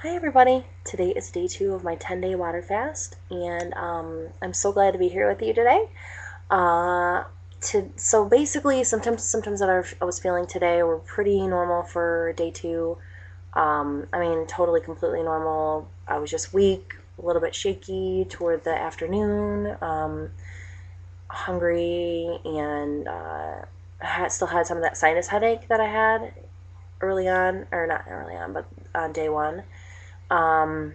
Hi everybody. Today is day 2 of my 10-day water fast, and I'm so glad to be here with you today. Uh, so basically, symptoms that I was feeling today were pretty normal for day 2. I mean, totally, completely normal. I was just weak, a little bit shaky toward the afternoon, hungry, and still had some of that sinus headache that I had early on, or not early on, but on day 1. Um,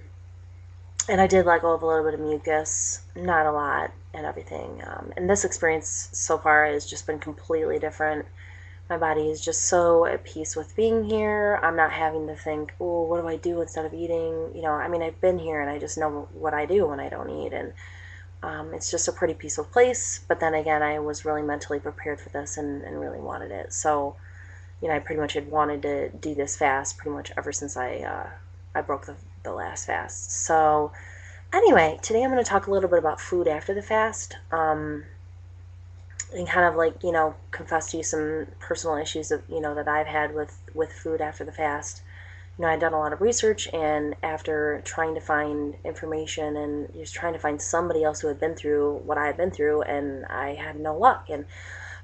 and I did let go of a little bit of mucus, not a lot, and everything. And this experience so far has just been completely different. My body is just so at peace with being here. I'm not having to think, oh, what do I do instead of eating? I mean, I've been here and I just know what I do when I don't eat. And it's just a pretty peaceful place. But then again, I was really mentally prepared for this and really wanted it. So, I pretty much had wanted to do this fast pretty much ever since I broke the last fast. So, anyway, today I'm going to talk a little bit about food after the fast, and kind of like, confess to you some personal issues that, that I've had with food after the fast. I'd done a lot of research, and after trying to find information and just trying to find somebody else who had been through what I had been through, and I had no luck. And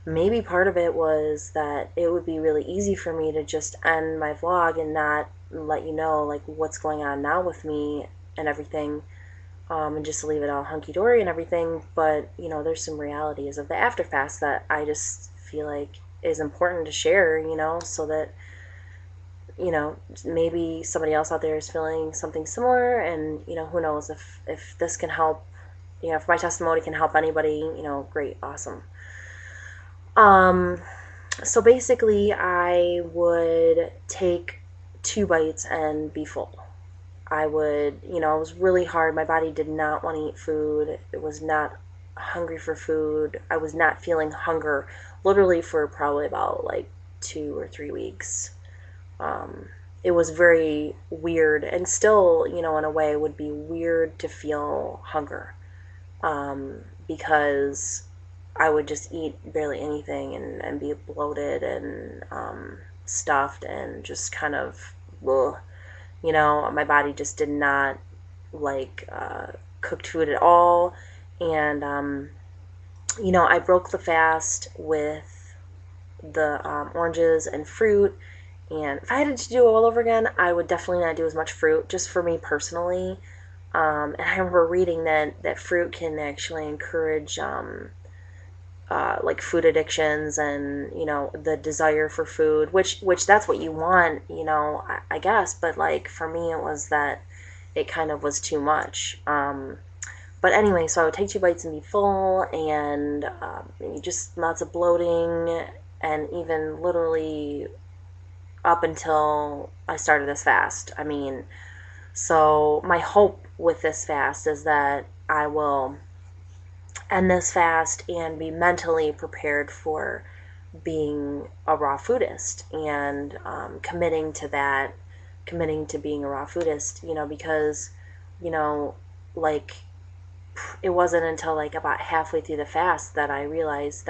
maybe part of it was that it would be really easy for me to just end my vlog and not let you know, like, what's going on now with me and everything, and just leave it all hunky dory and everything. But there's some realities of the after fast that I just feel like is important to share. So that maybe somebody else out there is feeling something similar, and who knows if this can help. If my testimony can help anybody, great, awesome. Um, so basically, I would take 2 bites and be full. I would, it was really hard. My body did not want to eat food. It was not hungry for food. I was not feeling hunger literally for probably about like 2 or 3 weeks. Um, it was very weird, and still, in a way, would be weird to feel hunger, because I would just eat barely anything and be bloated and stuffed and just kind of, ugh. My body just did not like cooked food at all. And, I broke the fast with the oranges and fruit. And if I had to do it all over again, I would definitely not do as much fruit, just for me personally. And I remember reading that fruit can actually encourage like food addictions, and the desire for food, which that's what you want, I guess. But like for me, it was that it kind of was too much. But anyway, so I would take 2 bites and be full, and just lots of bloating, and even literally up until I started this fast. I mean, so my hope with this fast is that I will end this fast and be mentally prepared for being a raw foodist, and committing to that, committing to being a raw foodist, because, you know, like, it wasn't until like about halfway through the fast that I realized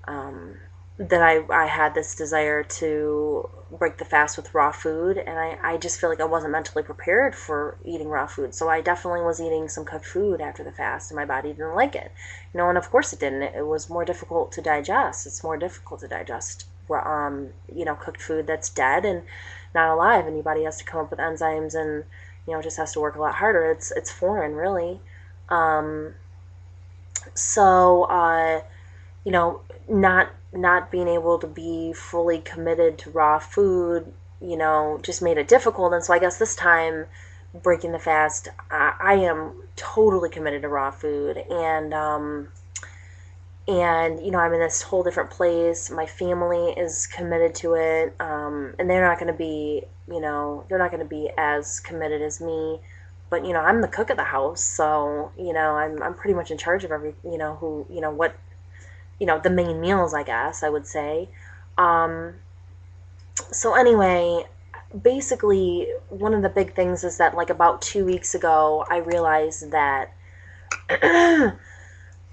um, that I had this desire to break the fast with raw food, and I just feel like I wasn't mentally prepared for eating raw food. So I definitely was eating some cooked food after the fast, and my body didn't like it. And of course it didn't. It was more difficult to digest. It's more difficult to digest, cooked food that's dead and not alive, and your body has to come up with enzymes, and just has to work a lot harder. It's foreign, really. Um, so you know, not being able to be fully committed to raw food, just made it difficult. And so I guess this time, breaking the fast, I am totally committed to raw food, and I'm in this whole different place. My family is committed to it, and they're not going to be, they're not going to be as committed as me. But I'm the cook of the house, so I'm pretty much in charge of every, who, what, the main meals, I guess I would say. Um, so anyway, basically, one of the big things is that like about 2 weeks ago, I realized that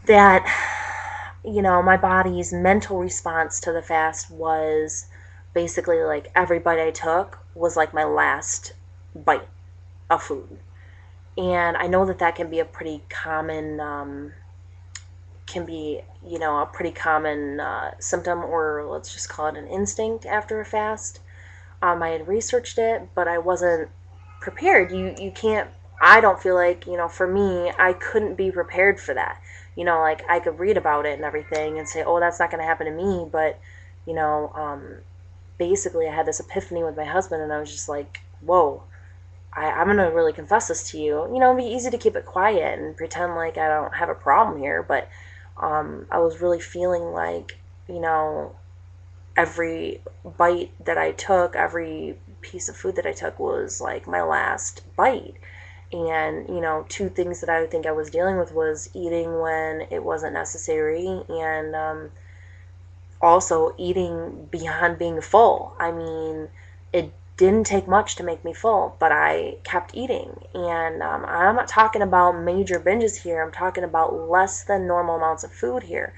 that my body's mental response to the fast was basically like every bite I took was like my last bite of food. And I know that that can be a pretty common, a pretty common symptom, or let's just call it an instinct after a fast. I had researched it, but I wasn't prepared. You can't. I don't feel like, for me, I couldn't be prepared for that. Like I could read about it and everything and say, oh, that's not going to happen to me. But you know, um, basically, I had this epiphany with my husband, and I was just like, whoa. I'm gonna really confess this to you. It'd be easy to keep it quiet and pretend like I don't have a problem here, but I was really feeling like, you know, every bite that I took, every piece of food that I took was like my last bite. And, two things that I think I was dealing with was eating when it wasn't necessary, and also eating beyond being full. I mean, it didn't take much to make me full, but I kept eating. And I'm not talking about major binges here. I'm talking about less than normal amounts of food here.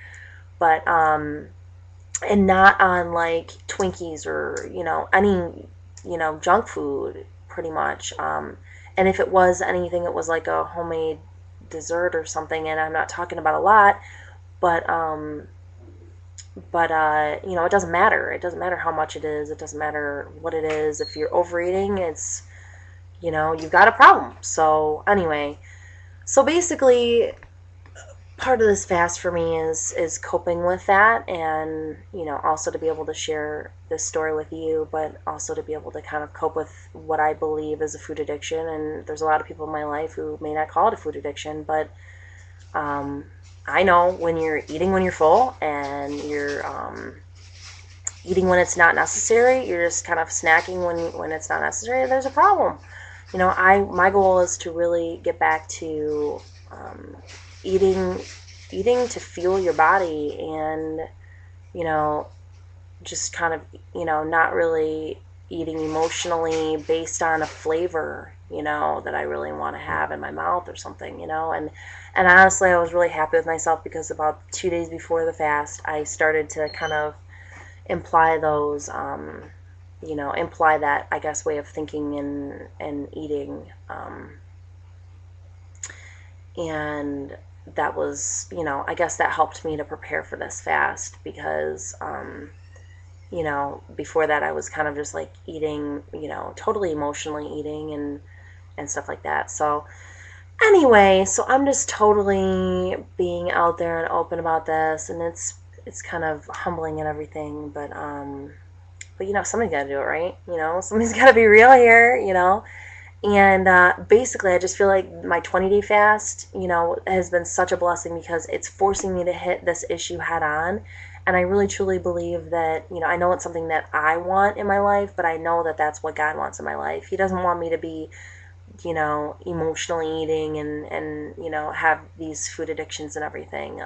But, and not on like Twinkies or, any, junk food pretty much. And if it was anything, it was like a homemade dessert or something. And I'm not talking about a lot, but, it doesn't matter. It doesn't matter how much it is. It doesn't matter what it is. If you're overeating, it's, you've got a problem. So anyway, so basically, part of this fast for me is coping with that, and also to be able to share this story with you, but also to be able to kind of cope with what I believe is a food addiction. And there's a lot of people in my life who may not call it a food addiction, but I know when you're eating when you're full, and you're eating when it's not necessary, you're just kind of snacking when it's not necessary, there's a problem. My goal is to really get back to eating to fuel your body, and just kind of not really eating emotionally based on a flavor that I really want to have in my mouth or something. And honestly, I was really happy with myself, because about 2 days before the fast, I started to kind of imply those imply that, I guess, way of thinking and eating, and that was, I guess that helped me to prepare for this fast, because before that I was kind of just like eating, totally emotionally eating and stuff like that. So anyway, so I'm just totally being out there and open about this, and it's kind of humbling and everything, but somebody's got to do it, right? Somebody's got to be real here, and basically, I just feel like my 20-day fast, has been such a blessing, because it's forcing me to hit this issue head on. And I really truly believe that, I know it's something that I want in my life, but I know that that's what God wants in my life. He doesn't want me to be, emotionally eating and have these food addictions and everything.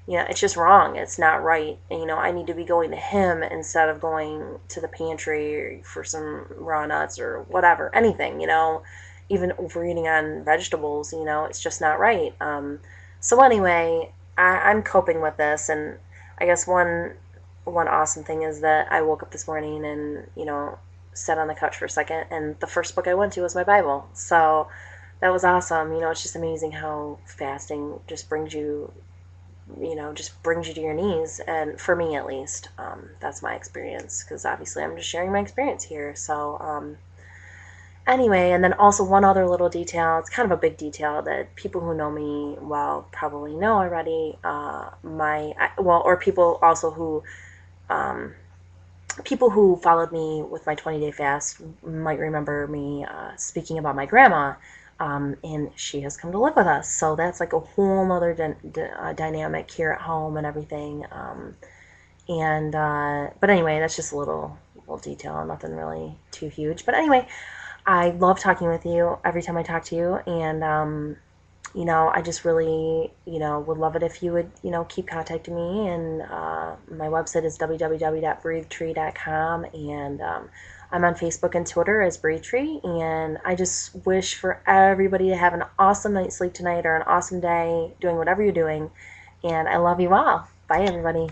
It's just wrong. It's not right. And, I need to be going to Him instead of going to the pantry for some raw nuts or whatever, anything, even overeating on vegetables, it's just not right. So anyway, I'm coping with this, and I guess one awesome thing is that I woke up this morning and, sat on the couch for a second, and the first book I went to was my Bible. So that was awesome. It's just amazing how fasting just brings you to your knees. And for me, at least, that's my experience, because obviously I'm just sharing my experience here. So anyway, and then also one other little detail, it's kind of a big detail that people who know me well probably know already, or people also who people who followed me with my 20-day fast might remember me speaking about my grandma. And she has come to live with us, so that's like a whole other dynamic here at home and everything. But anyway, that's just a little detail, nothing really too huge. But anyway, I love talking with you every time I talk to you, and I just really, would love it if you would, keep contacting me. And my website is www.breathetree.com, and I'm on Facebook and Twitter as Breathetree. And I just wish for everybody to have an awesome night's sleep tonight, or an awesome day doing whatever you're doing. And I love you all. Bye, everybody.